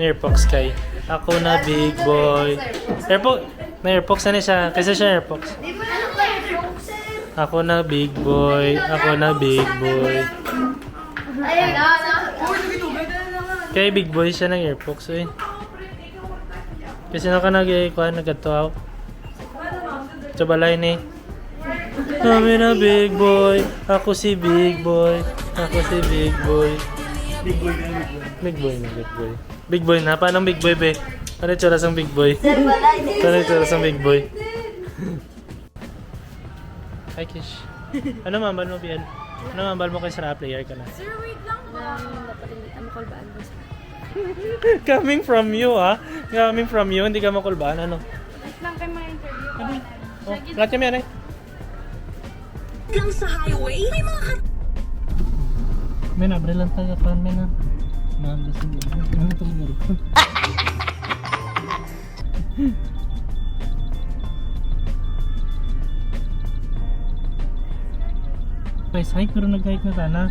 Airpox kay. Ako na big boy. Airpox na siya. Kasi siya Airpox. Di ba na Airpox, sir? Ako na big boy. Ako na big boy. Ayun na. Kay big boy siya ng Airpox eh. Kasi naka nag-ikuan, nagkatuaw. Sa balay ni. Kami na big boy. Ako si big boy. Ako si big boy. Big boy na, big boy. Big boy na, big boy. Big boy na? Paano big boy, be? Ano yung tsura sang big boy? Paano yung tsura sang big boy? Hi, Kish. Ano mambal mo, Bian? Ano mambal mo kay Sarah? Player ka na. Sir, wait lang ba? Coming from you, ha? Coming from you, hindi ka makulbaan. Ano? Wait lang kayo ma-interview. Sabi. Oh, lahat kami yan eh. Lang sa highway, may mga Men, abre lang tayo. Pan, men, ha? Maambas mo. Ano ito mo narito? Price hike, pero nag-hike na tana.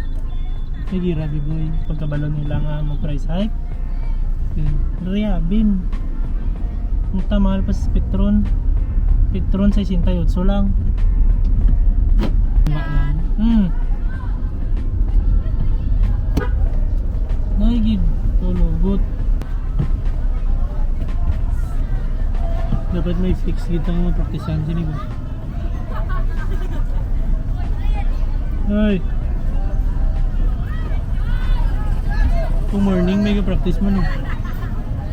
Sige, Rabi Boy. Pagkabalon nila nga mag-price hike. Riabin. Muta mahal pa sa Petron. Petron 68 lang. Naigid. Tulugot. Dapat may fix gito nga mag-practicean sinig ba? Ay. Kung morning may practice mo no?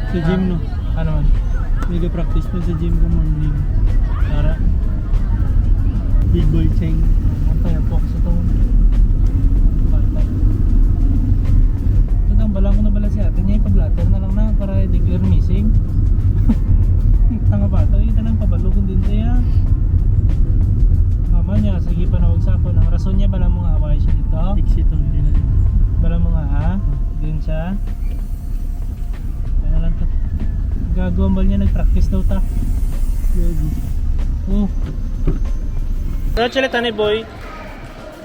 Sa gym no? Ano man? May practice mo sa gym kung morning. Para big boy cheng. Ang tayo po sa to. Ito bala ko na bala si ate niya. Ipag-blatter na lang na para declare missing. Tanga bata. Ito nang pabalugin din siya. Mama niya, sige panawag sa ako. Ang rason niya, bala mo nga away siya dito. Exitong nila. Bala mo nga ha. Din siya. Kaya na lang to. Gagawang niya, nag-practice daw ta. Oh. Pero actually, Tani Boy,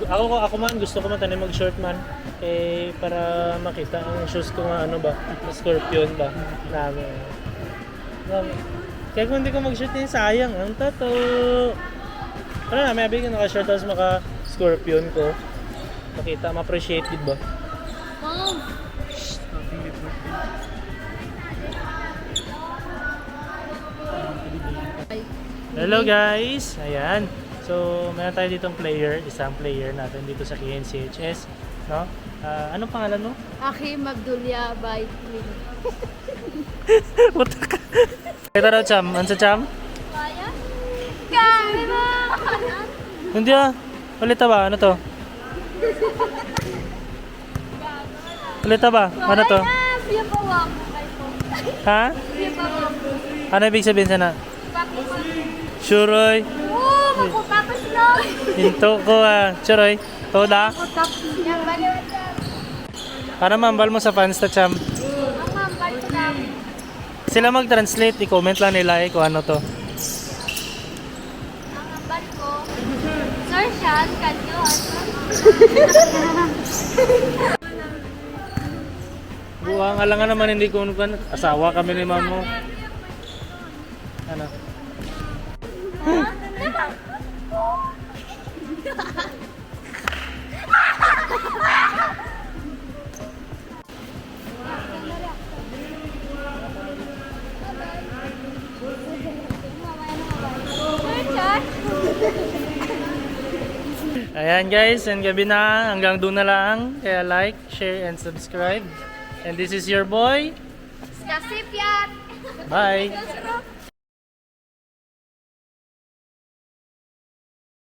ako man, gusto ko man Tani mag-short man. Eh, para makita ang shoes ko nga ano ba, Scorpion ba, namin. Kaya kung hindi ko mag-short din, sayang, ang tato. Ano na, may abig naka-short tapos maka-Scorpion ko. Makita, ma-appreciate it ba? Mom! Hello guys! Ayan. So, meron tayo ditong player, isang player natin dito sa KNCHS. No? Anong pangalan mo? Akim Abdulya by Twin. Puta ka. Ito daw, Cham. Ano sa Cham? Kaya? Kaya ba? Hindi ah. Ulit ba? Ano to? Ulit ba? Ano to? Kaya, piyapawak mo kayo po. Ha? Ano ibig sabihin sana? Suroy. Oo, magpapapos lang. Hinto ko Suroy. Toda. Yang baliw. Para mambal mo sa fans ta cham. Ang mambal ko lang. Sila mag-translate, i-comment lang nila kung ano to. Ang mambal ko. Sir Sean, kanyo. Buwang alangan naman hindi ko kan asawa kami ni mamo. Ano? Sir Sean. Ayan guys, and gabi na. Hanggang doon na lang. Kaya like, share, and subscribe. And this is your boy. Kasip yan. Bye!